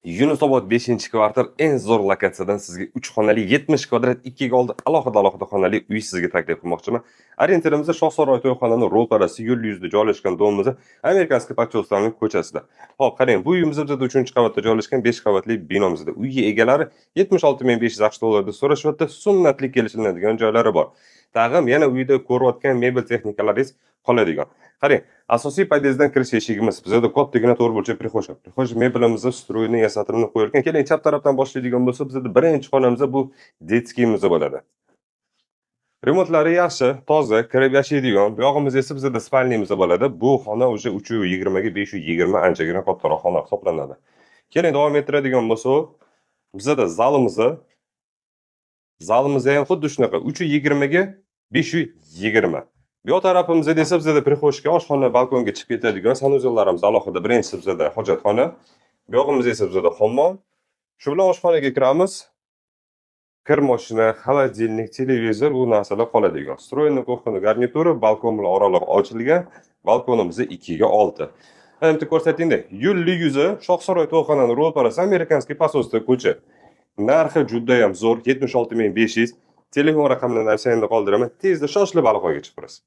Yunusobod 5-kvartal eng zo'r lokatsiyadan sizga 3 xonali 70 kvadrat 2 ga oldi alohida xonali uy sizga taklif qilmoqchiman. Orientirimiz Shohsaroy to'yxonani ro'parasi yo'l yuzida joylashgan domimiz Amerikanskiy pochtaning ko'chasida. Hop, qarang, bu uyimiz bizda 3-qavatda joylashgan 5 qavatli binomizda. Uy egalari 76.500 AQSh dollarida so'rashyapti. Sunnatli kelishiladigan joylari bor. Tag'im yana uyda ko'rayotgan mebel texnikalaringiz qoladigan. Qarang, asosiy podyezddan kirish eshigimiz bizda kattagina to'rtburchak prixo'sh. Prixo'sh mebelimizni stroyni yasatirilib qo'yilgan. Keling, chap tarafdan boshlaydigan bo'lsa, bizda birinchi xonamizda bu detskiyimiz bo'ladi. Remontlari yaxshi, toza, kirib yashaydigan. Bu yog'imiz esa bizda spalniyimiz bo'ladi. Bu xona o'sha 320 ga 520 anchagina kattaroq xona hisoblanadi. Keling, davom ettiradigan bo'lsa, bizda zalimiz ham xuddi shunaqa 320 ga 520. Bu tarafimizda esa bizda prixo'shga, oshxona, balkonga chiqib ketadigan sanuzellarimiz alohida. Birinchisi bizda hojatxona, bu yog'imiz esa bizda hammom. Shu bilan oshxonaga kiramiz. Kir mashina, xolodilnik, televizor, bu narsalar qoladigan. Stroyni kuxni garnituri, balkon bilan oraliq ochilgan. Balkonimiz 2 ga 6. Endi ko'rsatingda, yo'l yuzi Shohsaroy to'yxonaning ro'parasi Amerikanskiy pochta ko'cha. Narxi juda ham zo'r, 76.500. Telefon raqamini narsangizda qoldiraman. Tezda shoshilib aloqaga chiqasiz.